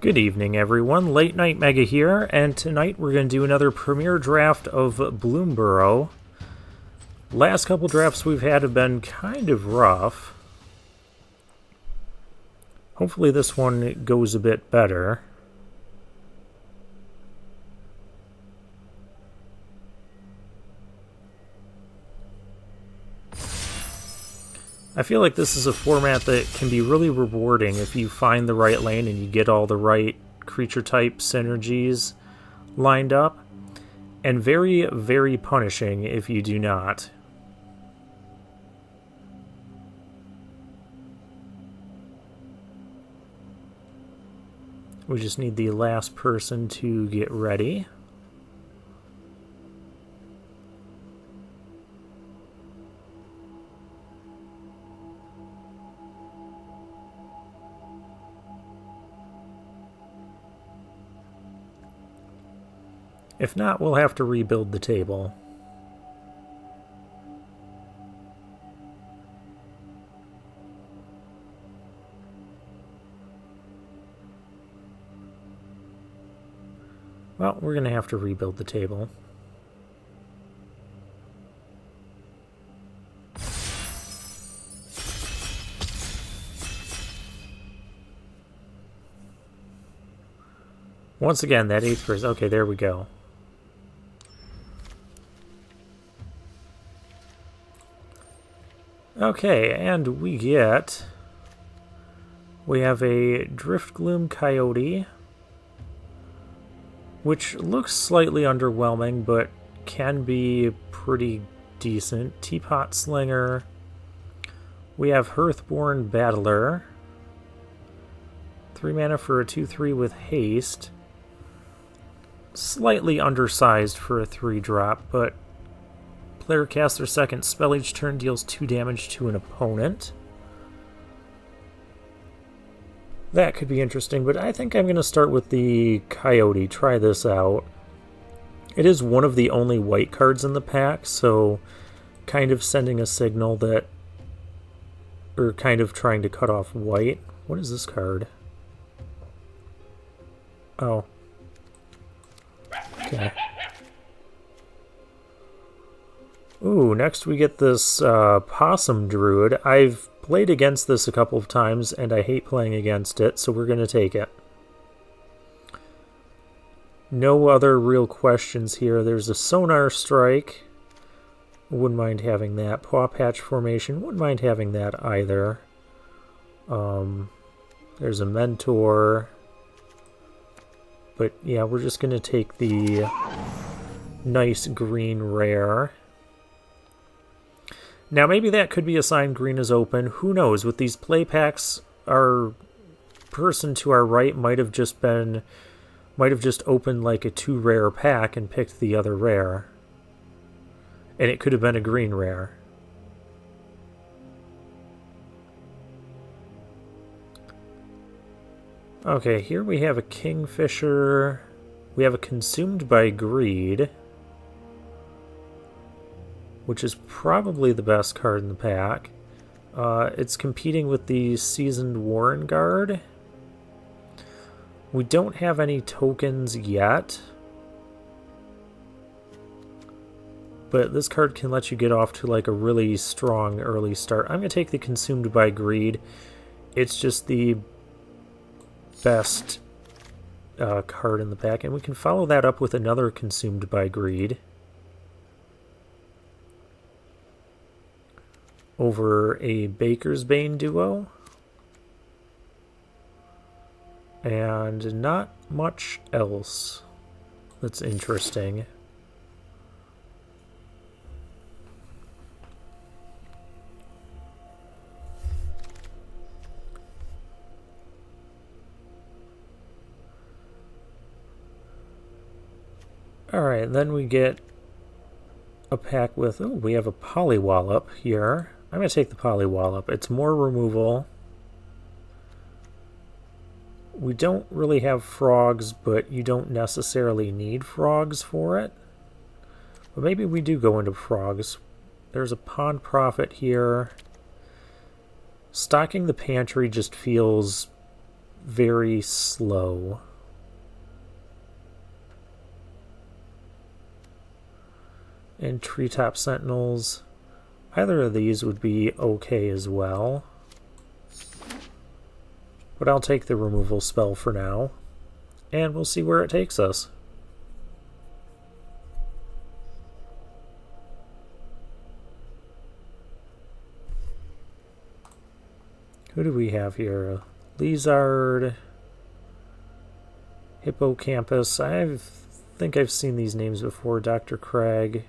Good evening, everyone. Late Night Mega here, and tonight we're going to do another premiere draft of Bloomburrow. Last couple drafts we've had have been kind of rough. Hopefully this one goes a bit better. I feel like this is a format that can be really rewarding if you find the right lane and you get all the right creature type synergies lined up, and very, very punishing if you do not. We just need the last person to get ready. If not, we'll have to rebuild the table. Well, we're going to have to rebuild the table. Once again, that 8th person. Okay, there we go. Okay, and we have a Driftgloom Coyote, which looks slightly underwhelming, but can be pretty decent. Teapot Slinger. We have Hearthborn Battler. 3 mana for a 2/3 with haste. Slightly undersized for a 3-drop, but player casts their second spell each turn, deals 2 damage to an opponent. That could be interesting, but I think I'm going to start with the Coyote. Try this out. It is one of the only white cards in the pack, so kind of sending a signal that... or kind of trying to cut off white. What is this card? Oh. Okay. Ooh, next we get this Possum Druid. I've played against this a couple of times, and I hate playing against it, so we're going to take it. No other real questions here. There's a Sonar Strike. Wouldn't mind having that. Paw Patch Formation. Wouldn't mind having that either. There's a Mentor. But yeah, we're just going to take the nice green rare. Now, maybe that could be a sign green is open. Who knows? With these play packs, our person to our right might have just opened like a 2-rare pack and picked the other rare. And it could have been a green rare. Okay, here we have a Kingfisher. We have a Consumed by Greed, which is probably the best card in the pack. It's competing with the Seasoned Warren Guard. We don't have any tokens yet, but this card can let you get off to like a really strong early start. I'm going to take the Consumed by Greed. It's just the best card in the pack, and we can follow that up with another Consumed by Greed over a Baker's Bane duo, and not much else that's interesting. Alright, then we get a pack with... oh, we have a Polywallop here. I'm going to take the Polywallop. It's more removal. We don't really have frogs, but you don't necessarily need frogs for it. But maybe we do go into frogs. There's a Pond Prophet here. Stocking the pantry just feels very slow. And treetop sentinels, either of these would be okay as well. But I'll take the removal spell for now, and we'll see where it takes us. Who do we have here? Lizard, Hippocampus. I think I've seen these names before. Dr. Craig.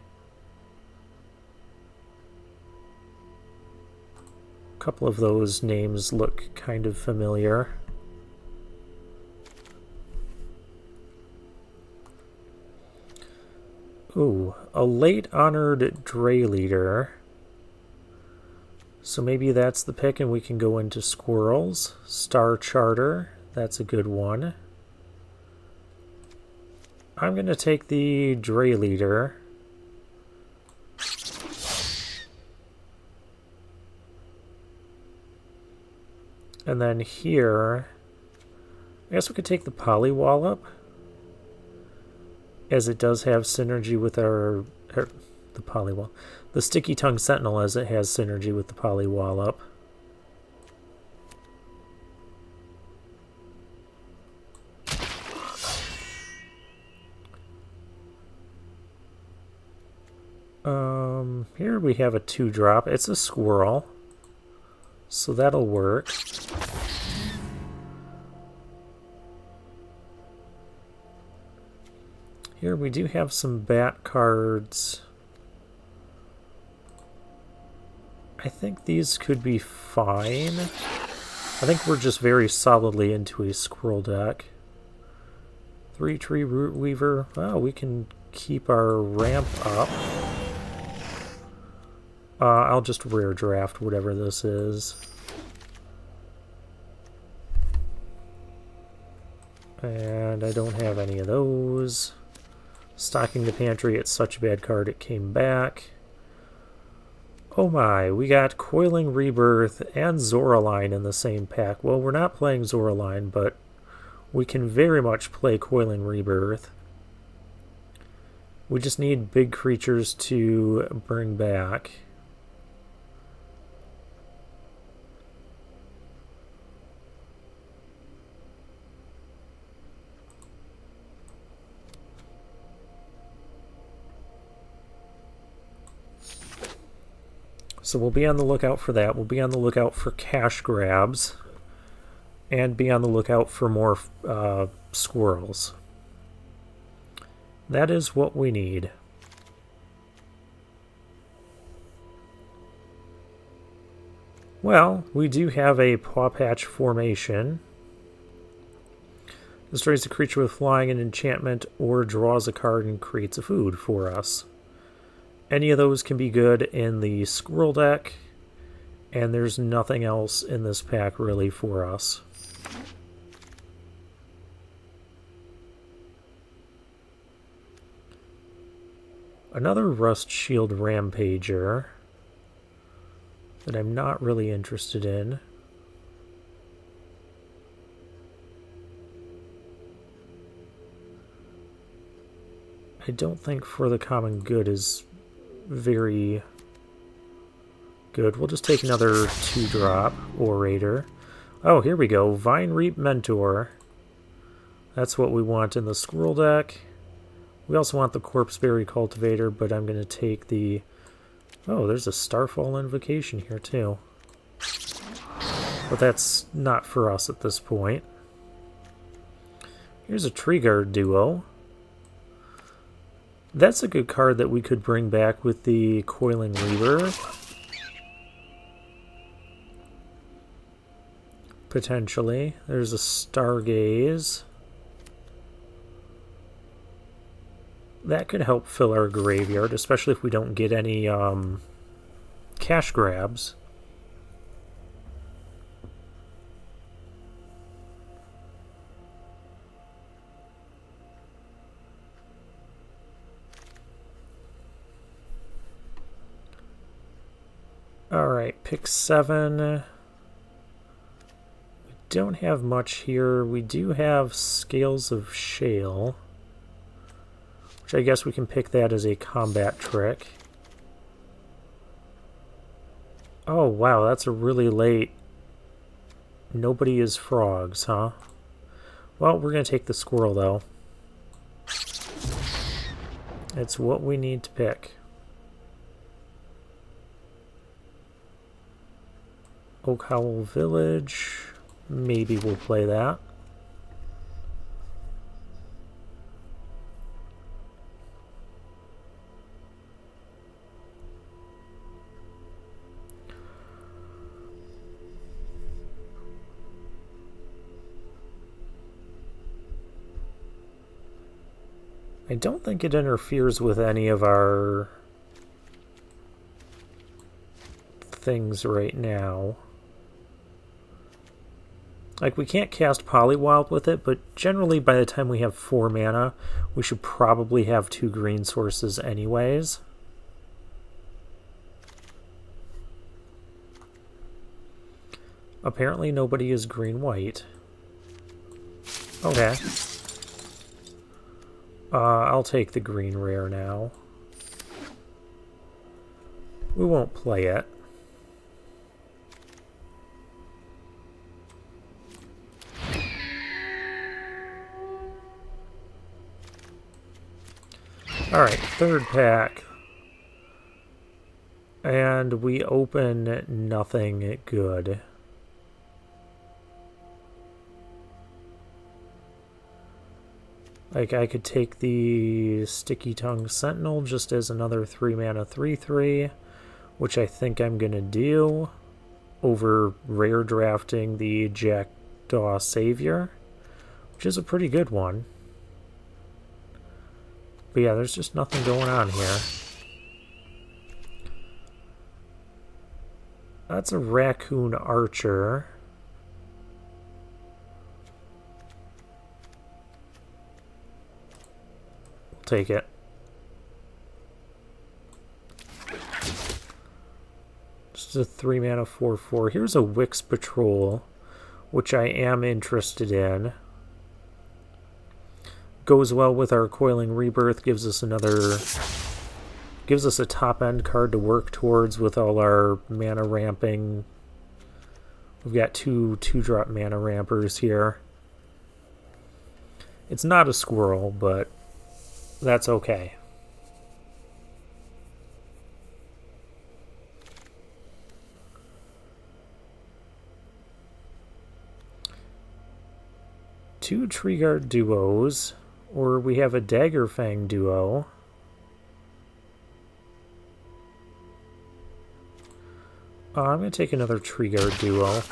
A couple of those names look kind of familiar. Ooh, a late honored Dray leader. So maybe that's the pick and we can go into squirrels. Star Charter, that's a good one. I'm going to take the Dray leader. And then here, I guess we could take the Polywallop, as it does have synergy with the Sticky Tongue Sentinel, as it has synergy with the Polywallop. Here we have a 2-drop. It's a squirrel, so that'll work. Here we do have some bat cards. I think these could be fine. I think we're just very solidly into a squirrel deck. 3-tree Root Weaver. Well, we can keep our ramp up. I'll just rare draft whatever this is. And I don't have any of those. Stocking the Pantry, it's such a bad card it came back. Oh my, we got Coiling Rebirth and Zoraline in the same pack. Well, we're not playing Zoraline, but we can very much play Coiling Rebirth. We just need big creatures to bring back. So we'll be on the lookout for that. We'll be on the lookout for cash grabs. And be on the lookout for more squirrels. That is what we need. Well, we do have a Paw Patch formation. Destroys a creature with flying and enchantment, or draws a card and creates a food for us. Any of those can be good in the squirrel deck, and there's nothing else in this pack really for us. Another Rust Shield Rampager that I'm not really interested in. I don't think For the Common Good is very good. We'll just take another 2-drop Orator. Oh, here we go. Vine Reap Mentor. That's what we want in the squirrel deck. We also want the Corpseberry Cultivator, but I'm going to take the... Oh, there's a Starfall Invocation here, too. But that's not for us at this point. Here's a Tree Guard Duo. That's a good card that we could bring back with the Coiling Rebirth. Potentially. There's a Stargaze. That could help fill our graveyard, especially if we don't get any cash grabs. Alright, pick 7. We don't have much here. We do have Scales of Shale, which I guess we can pick that as a combat trick. Oh, wow, that's a really late... Nobody is frogs, huh? Well, we're going to take the squirrel, though. It's what we need to pick. Oak Howl Village. Maybe we'll play that. I don't think it interferes with any of our things right now. Like, we can't cast Poliwhirl with it, but generally by the time we have 4 mana, we should probably have 2 green sources anyways. Apparently nobody is green-white. Okay. I'll take the green rare now. We won't play it. Alright, third pack. And we open nothing good. Like, I could take the Sticky Tongue Sentinel just as another 3-mana 3/3, which I think I'm going to do, over rare drafting the Jackdaw Savior, which is a pretty good one. But yeah, there's just nothing going on here. That's a Raccoon Archer. Take it. Just a 3-mana 4/4. Here's a Wix Patrol, which I am interested in. Goes well with our Coiling Rebirth, gives us a top end card to work towards with all our mana ramping. We've got 2-drop mana rampers here. It's not a squirrel, but that's okay. Two Treeguard duos, or we have a Daggerfang duo. I'm going to take another Treeguard duo.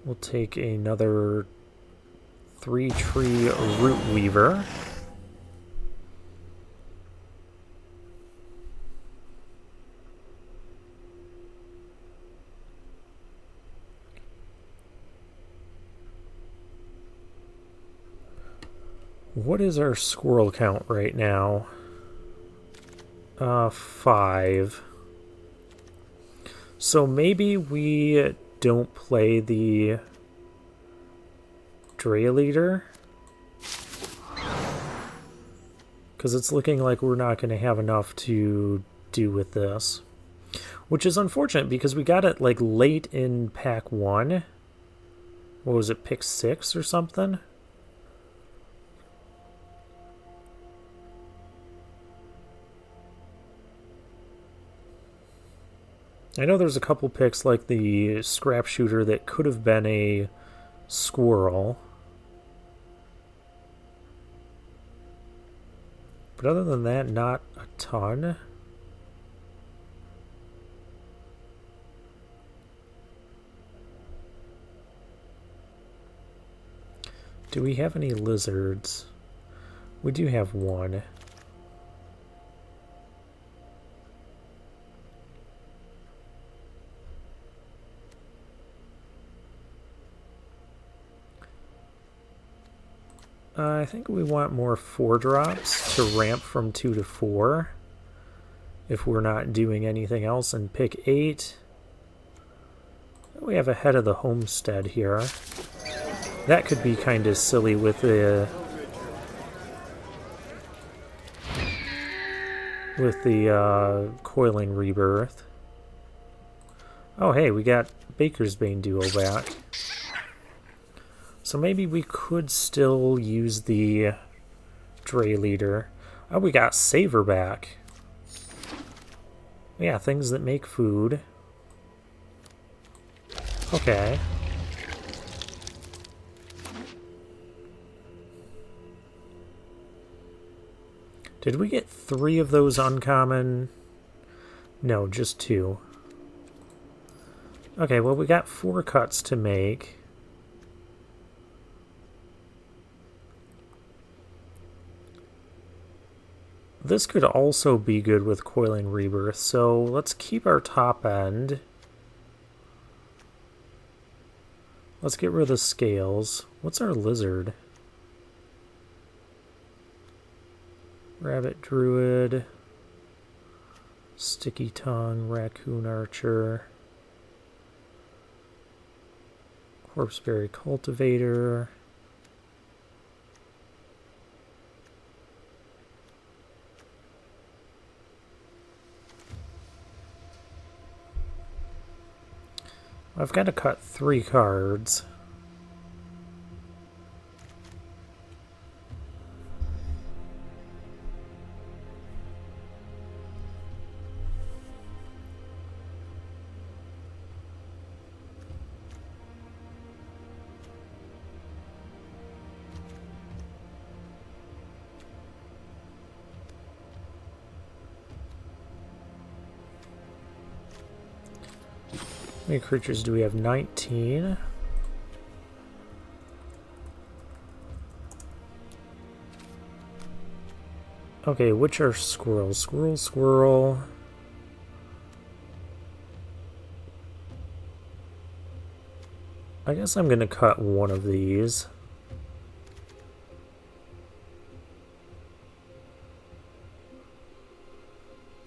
We'll take another 3-tree Root Weaver. What is our squirrel count right now? 5. So maybe we don't play the Dray Leader, because it's looking like we're not going to have enough to do with this, which is unfortunate because we got it like late in pack 1. What was it, pick 6 or something? I know there's a couple picks like the Scrap Shooter that could have been a squirrel. But other than that, not a ton. Do we have any lizards? We do have one. I think we want more 4-drops to ramp from 2 to 4 if we're not doing anything else, and pick 8. We have a head of the homestead here. That could be kind of silly with the Coiling Rebirth. Oh hey, we got Baker's Bane duo back. So maybe we could still use the Dray Leader. Oh, we got Saver back. Yeah, things that make food. Okay. Did we get 3 of those uncommon? No, just 2. Okay, well we got 4 cuts to make. This could also be good with Coiling Rebirth, so let's keep our top end. Let's get rid of the scales. What's our lizard? Rabbit Druid, Sticky Tongue, Raccoon Archer, Corpseberry Cultivator. I've got to cut 3 cards. How many creatures do we have? 19. Okay, which are squirrels? Squirrel. I guess I'm going to cut one of these.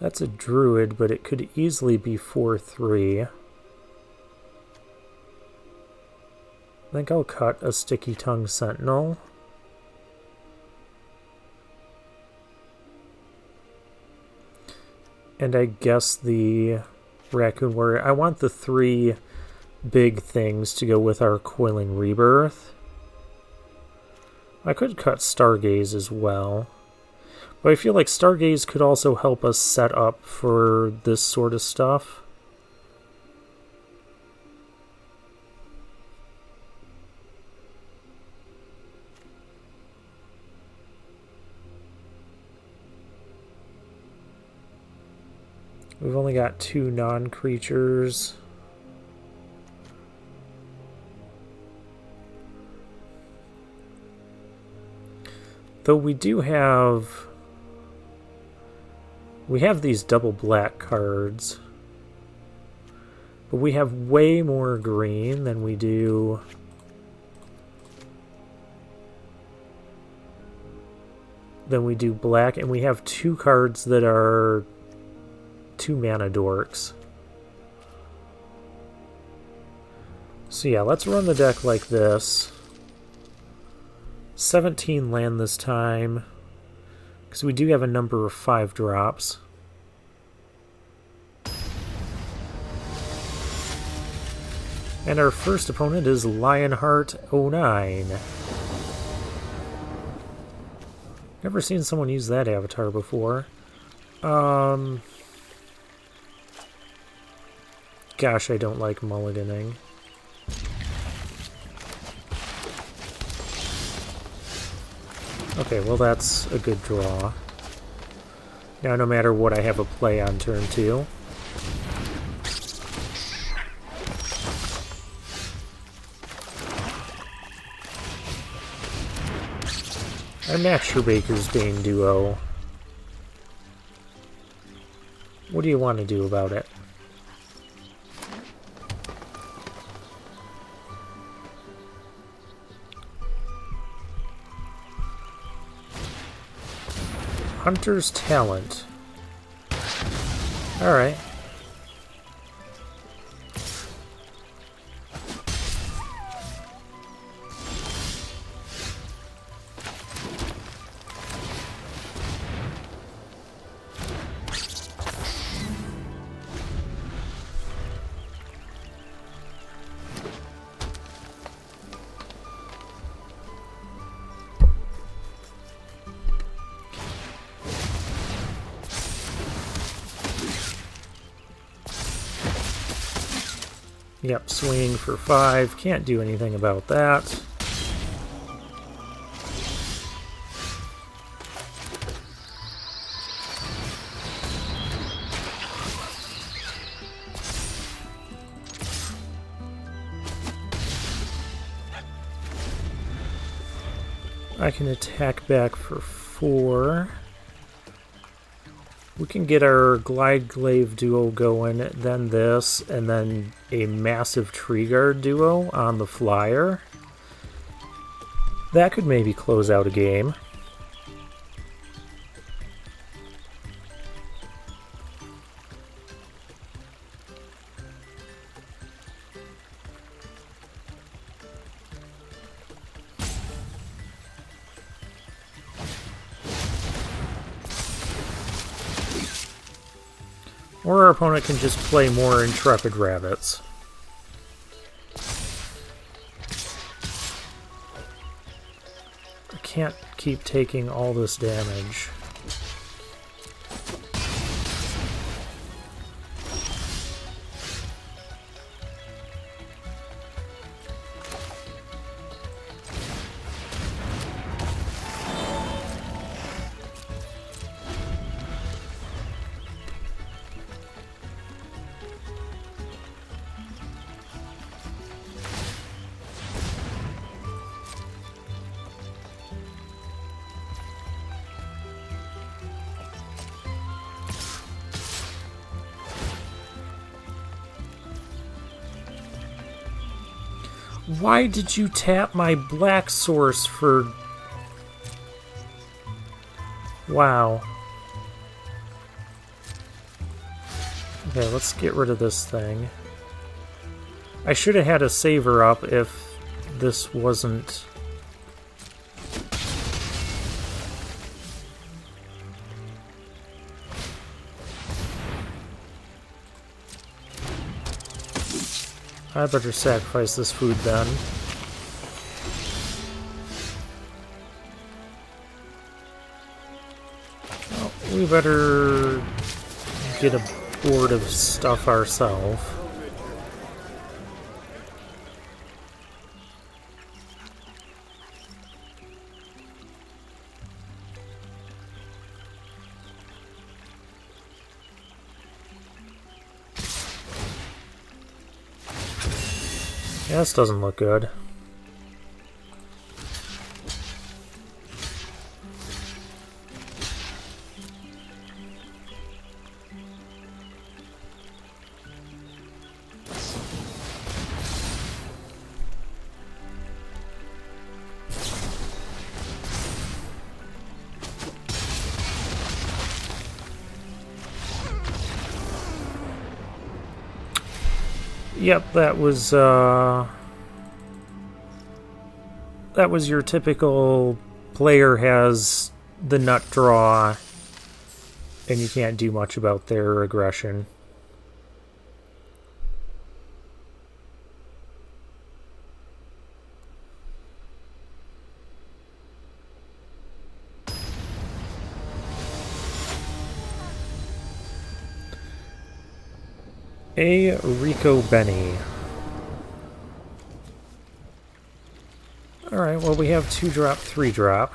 That's a druid, but it could easily be 4/3. I think I'll cut a Sticky Tongue Sentinel. And I guess the Raccoon Warrior. I want the 3 big things to go with our Coiling Rebirth. I could cut Stargaze as well. But I feel like Stargaze could also help us set up for this sort of stuff. We've only got 2 non-creatures. Though we do have... We have these double black cards. But we have way more green than we do... black, and we have 2 cards that are 2 mana dorks. So yeah, let's run the deck like this. 17 land this time, because we do have a number of 5-drops. And our first opponent is Lionheart09. Never seen someone use that avatar before. Gosh, I don't like mulliganing. Okay, well that's a good draw. Now no matter what, I have a play on turn 2. I matched your Baker's Bane duo. What do you want to do about it? Hunter's Talent. Alright. Yep, swinging for 5. Can't do anything about that. I can attack back for 4. We can get our Glide Glaive duo going, then this, and then a massive Tree Guard duo on the flyer. That could maybe close out a game. Or our opponent can just play more Intrepid Rabbits. I can't keep taking all this damage. Why did you tap my black source for... Wow. Okay, let's get rid of this thing. I should have had a saver up if this wasn't... I better sacrifice this food then. Well, we better get a board of stuff ourselves. Yeah, this doesn't look good. Yep, that was your typical player has the nut draw and you can't do much about their aggression. A Rico Benny. Alright, well we have 2-drop, 3-drop.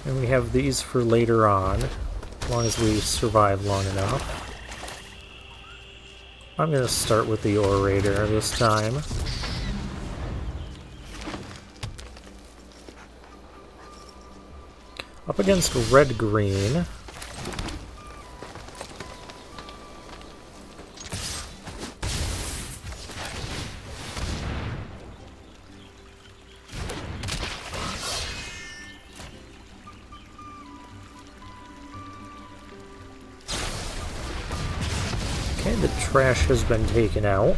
And we have these for later on, as long as we survive long enough. I'm going to start with the Orator this time. Up against red-green. Okay, the trash has been taken out.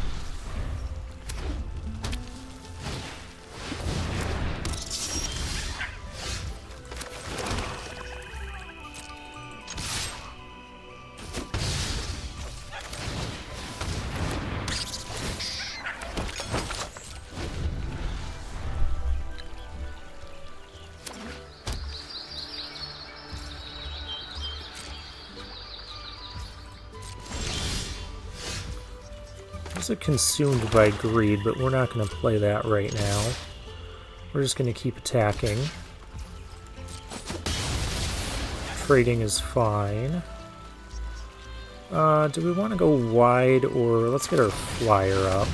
Consumed by greed, but we're not going to play that right now. We're just going to keep attacking. Trading is fine. Do we want to go wide, or let's get our flyer up.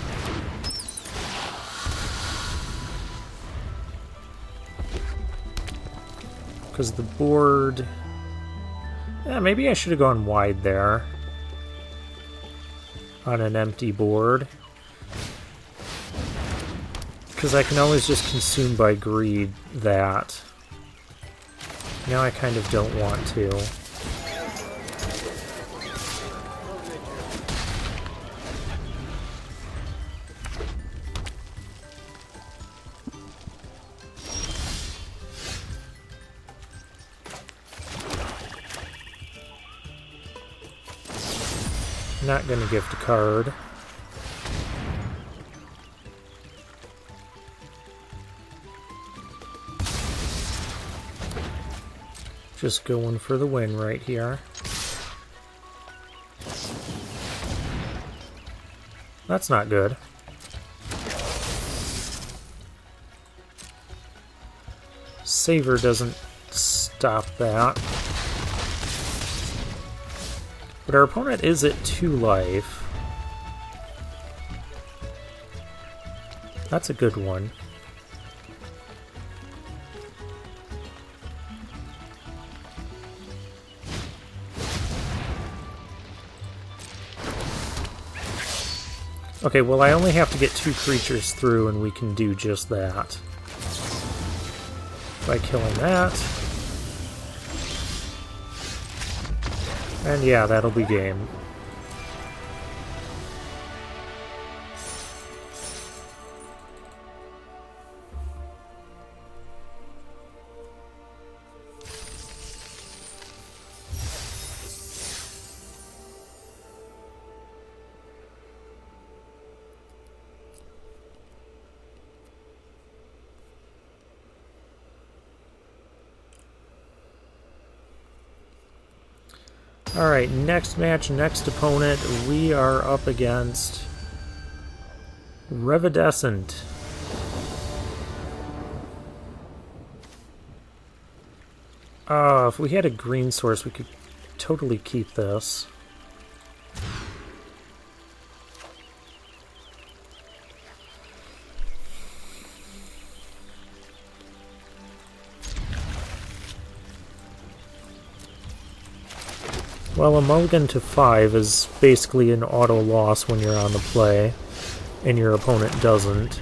Because the board... Yeah, maybe I should have gone wide there. On an empty board. Because I can always just consume by greed that. Now I kind of don't want to. Not gonna gift a card. Just going for the win right here. That's not good. Saver doesn't stop that. But our opponent is at 2 life. That's a good one. Okay, well I only have to get 2 creatures through and we can do just that. By killing that. And yeah, that'll be game. Alright, next match, next opponent, we are up against Revidescent. If we had a green source, we could totally keep this. Well, a mulligan to 5 is basically an auto loss when you're on the play, and your opponent doesn't.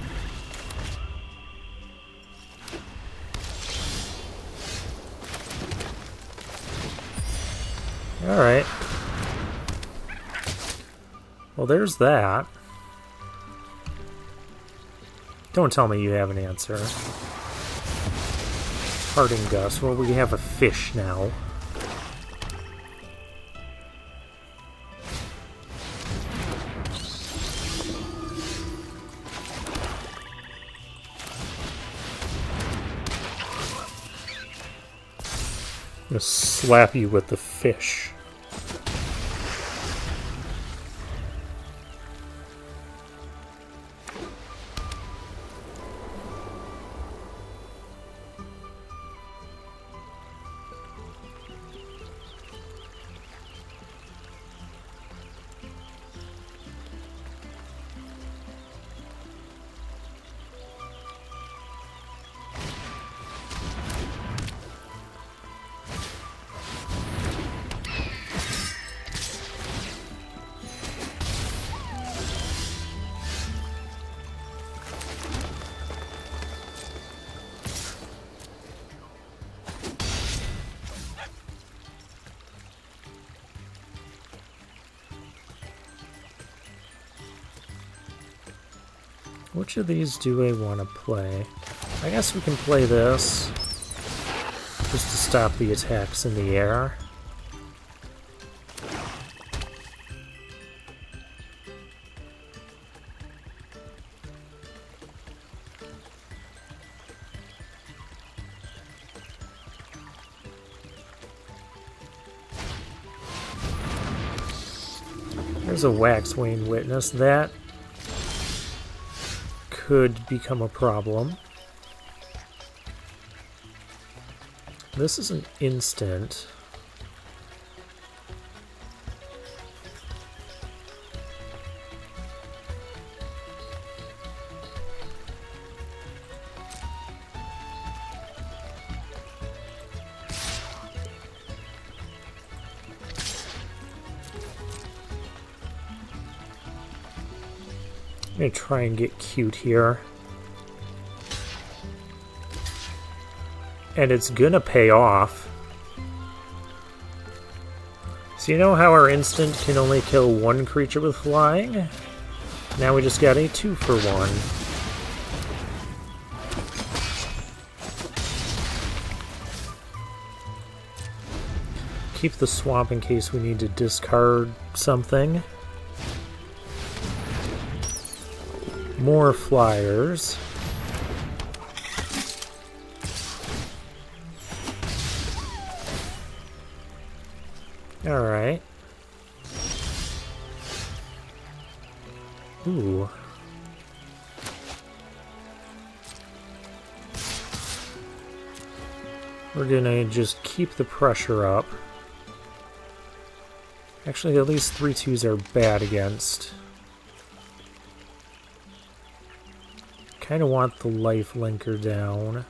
Alright. Well, there's that. Don't tell me you have an answer. Parting Gust. Well, we have a fish now. I'm gonna slap you with the fish. Which of these do I want to play? I guess we can play this, just to stop the attacks in the air. There's a Waxwane Witness. That could become a problem. This is an instant. I'm gonna try and get cute here. And it's gonna pay off. So you know how our instant can only kill one creature with flying? Now we just got a 2-for-1. Keep the swamp in case we need to discard something. More flyers. Alright. Ooh. We're gonna just keep the pressure up. Actually, at least 3/2s are bad against. Kind of want the life linker down.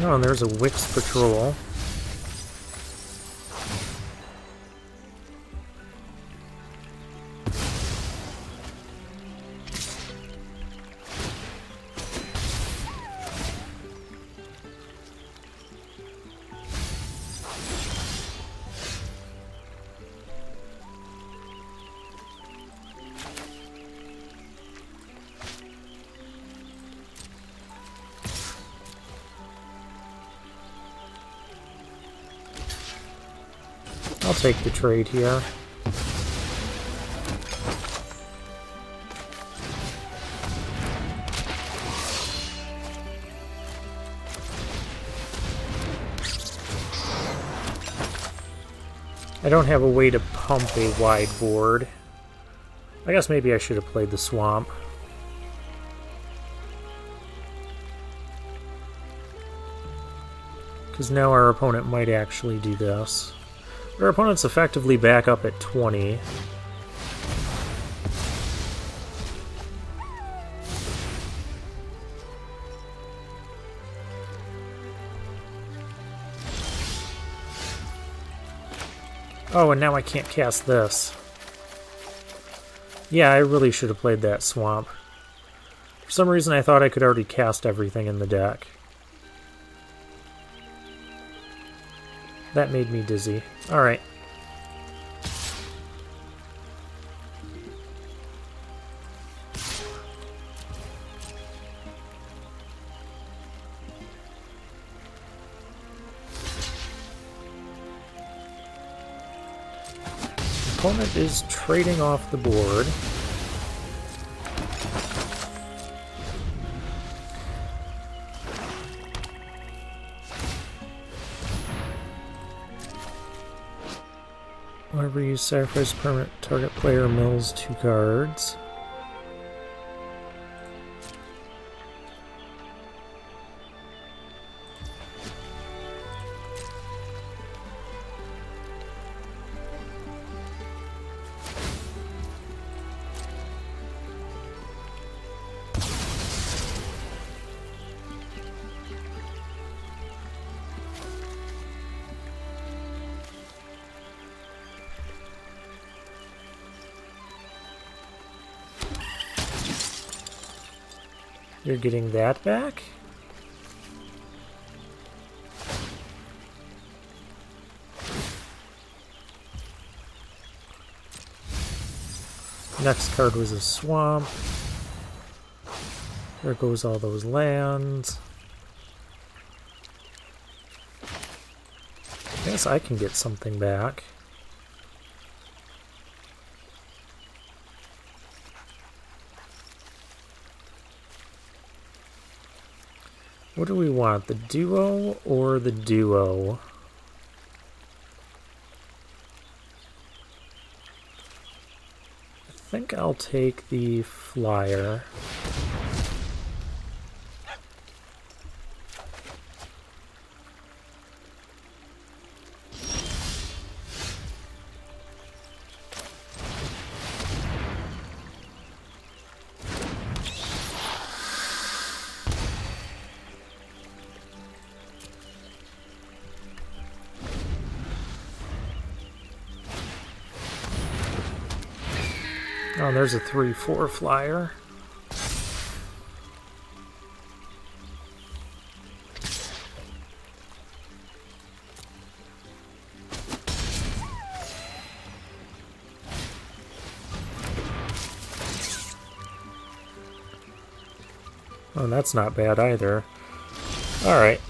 Oh, and there's a Wix Patrol. I'll take the trade here. I don't have a way to pump a wide board. I guess maybe I should have played the swamp. Because now our opponent might actually do this. Our opponent's effectively back up at 20. Oh, and now I can't cast this. Yeah, I really should have played that swamp. For some reason I thought I could already cast everything in the deck. That made me dizzy. Alright. Opponent is trading off the board. Whenever you sacrifice permanent, target player mills 2 cards. You're getting that back? Next card was a swamp. There goes all those lands. I guess I can get something back. What do we want, the duo or the duo? I think I'll take the flyer. Oh, there's a 3/4 flyer. Oh, that's not bad either. Alright.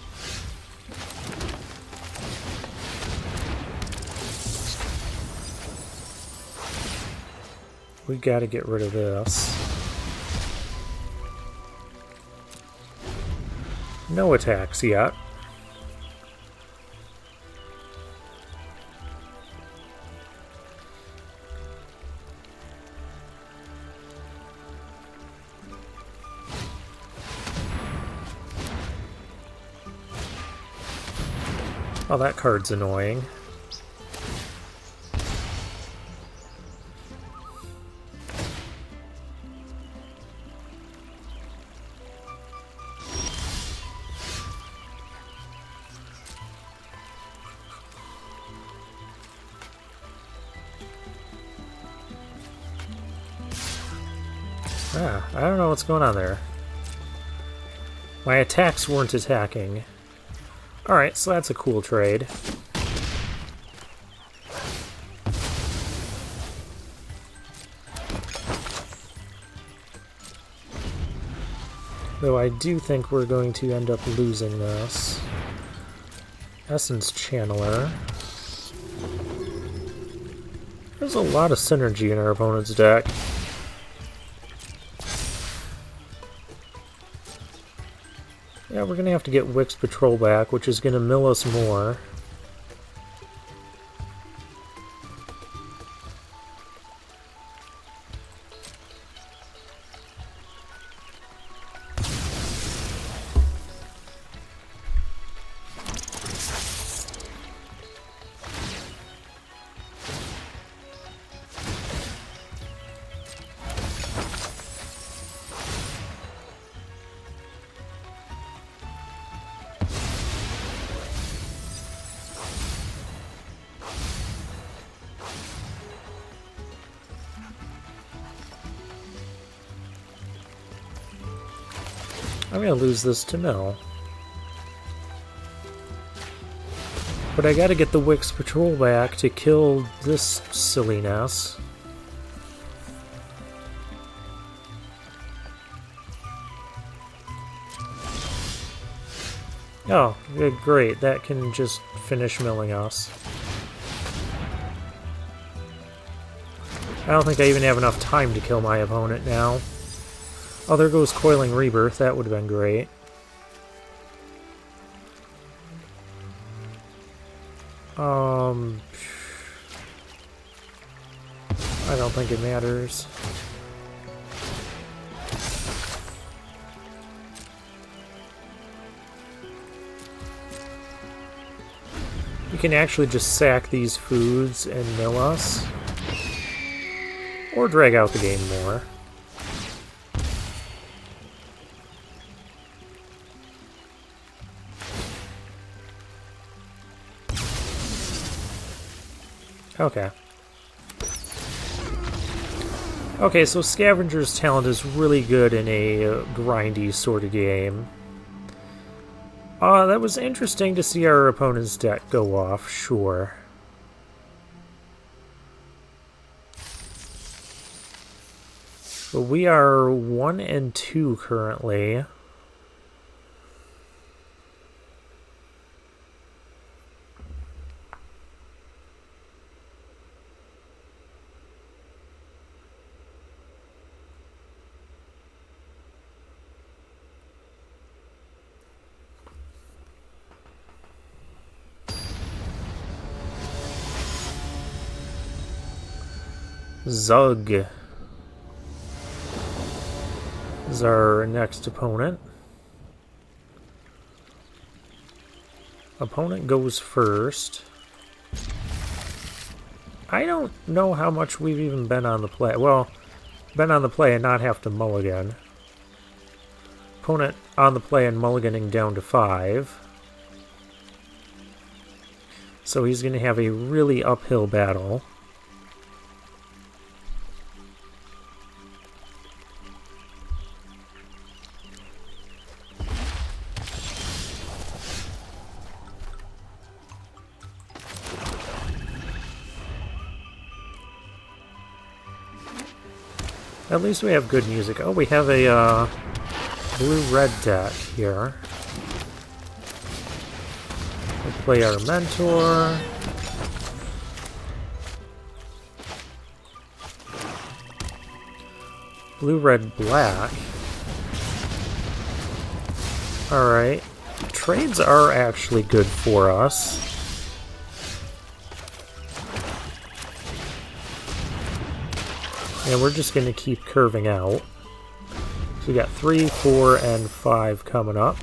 We gotta get rid of this. No attacks yet. Oh, that card's annoying. I don't know what's going on there. My attacks weren't attacking. Alright, so that's a cool trade. Though I do think we're going to end up losing this. Essence Channeler. There's a lot of synergy in our opponent's deck. Yeah, we're going to have to get Wick's Patrol back, which is going to mill us more. I'm gonna lose this to mill. But I gotta get the Wick's Patrol back to kill this silliness. Oh, good, great. That can just finish milling us. I don't think I even have enough time to kill my opponent now. Oh, there goes Coiling Rebirth. That would have been great. I don't think it matters. You can actually just sack these foods and mill us. Or drag out the game more. Okay. Okay, so Scavenger's talent is really good in a grindy sort of game. That was interesting to see our opponent's deck go off, sure. But we are 1 and 2 currently. Zug is our next opponent. Opponent goes first. I don't know how much we've even been on the play. Well, been on the play and not have to mulligan. Opponent on the play and mulliganing down to 5. So he's going to have a really uphill battle. At least we have good music. Oh, we have a blue-red deck here. We play our mentor. Blue-red-black. Alright. Trades are actually good for us. And we're just going to keep curving out. So we got 3, 4, and 5 coming up.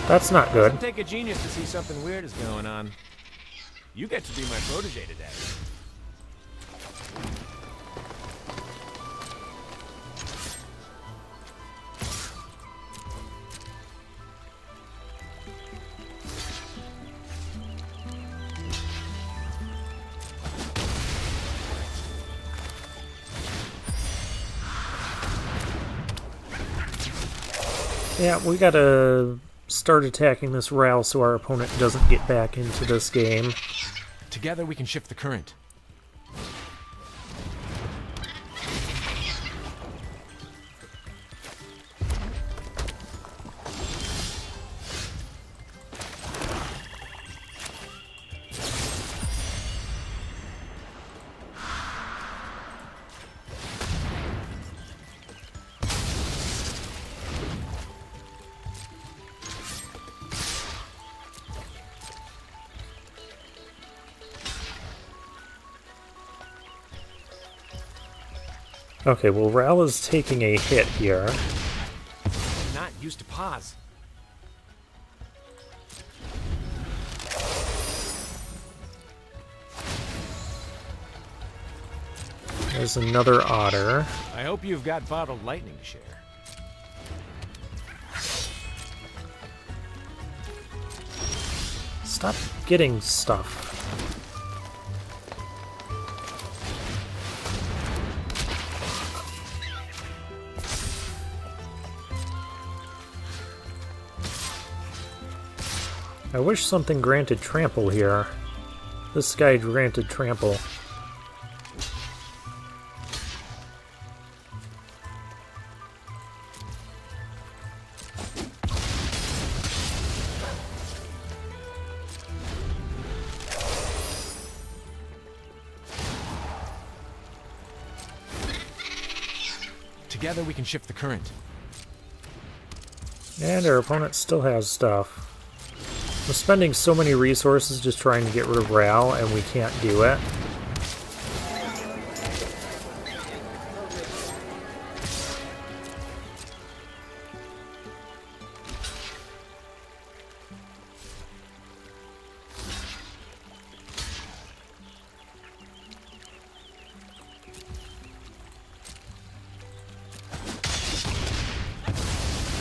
That's not good. Doesn't take a genius to see something weird is going on. You get to be my protege today. Yeah, we gotta start attacking this Ral so our opponent doesn't get back into this game. Together we can shift the current. Okay, well, Ral is taking a hit here. I'm not used to pause. There's another otter. I hope you've got bottled lightning to share. Stop getting stuff. I wish something granted trample here. This guy granted trample. Together we can shift the current. And our opponent still has stuff. We're spending so many resources just trying to get rid of Ral, and we can't do it.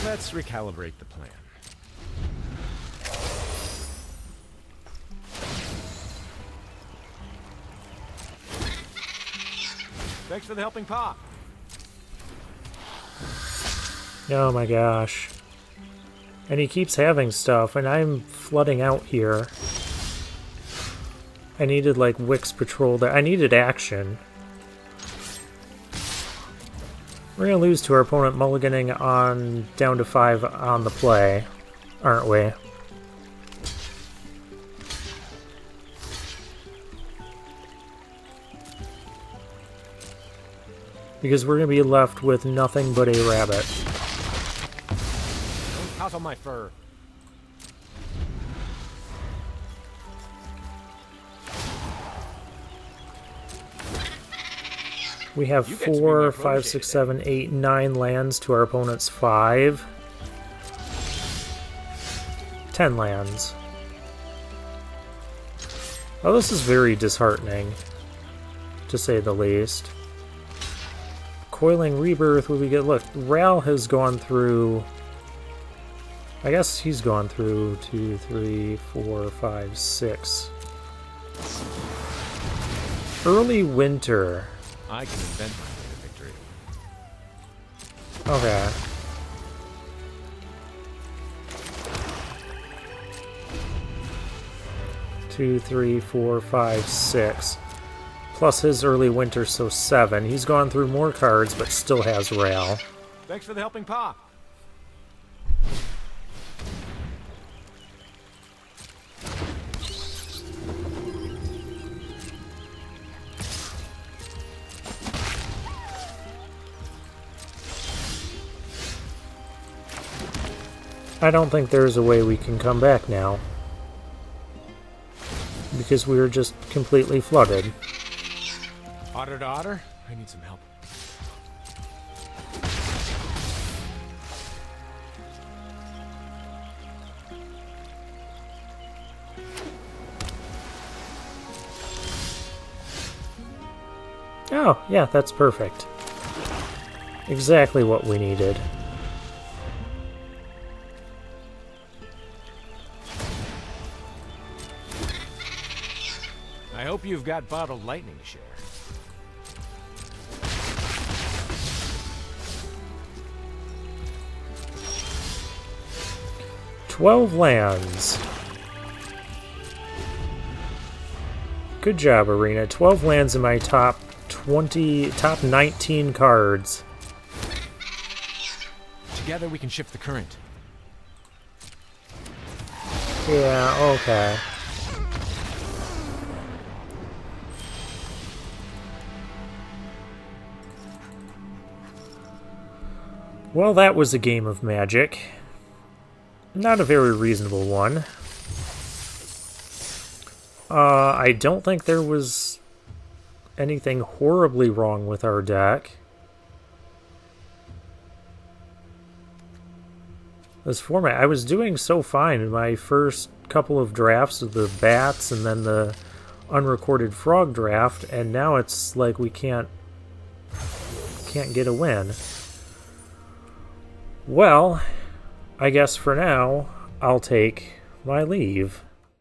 Let's recalibrate the plan. Thanks for the helping paw. Oh my gosh. And he keeps having stuff, and I'm flooding out here. I needed, like, Wix Patrol there. I needed action. We're gonna lose to our opponent mulliganing on down to 5 on the play, aren't we? Because we're gonna be left with nothing but a rabbit. Don't toss on my fur. We have 4, 5, 6, 7, 8, 9 lands to our opponent's 5. 10 lands. Oh, this is very disheartening, to say the least. Coiling Rebirth, what we get? Look, Ral has gone through... I guess he's gone through 2, 3, 4, 5, 6. Early Winter. I can invent my way to victory. Okay. Two, 3, 4, 5, 6. Plus his early winter, so 7. He's gone through more cards, but still has Rail. Thanks for the helping paw. I don't think there's a way we can come back now. Because we were just completely flooded. Otter to otter, I need some help. Oh, yeah, that's perfect. Exactly what we needed. I hope you've got bottled lightning to share. "12 lands. Good job, Arena. 12 lands in my top 19 cards. Together we can shift the current. Yeah, okay. Well, that was a game of Magic. Not a very reasonable one. I don't think there was anything horribly wrong with our deck. This format, I was doing so fine in my first couple of drafts of the bats and then the unrecorded frog draft, and now it's like we can't get a win. Well, I guess for now, I'll take my leave.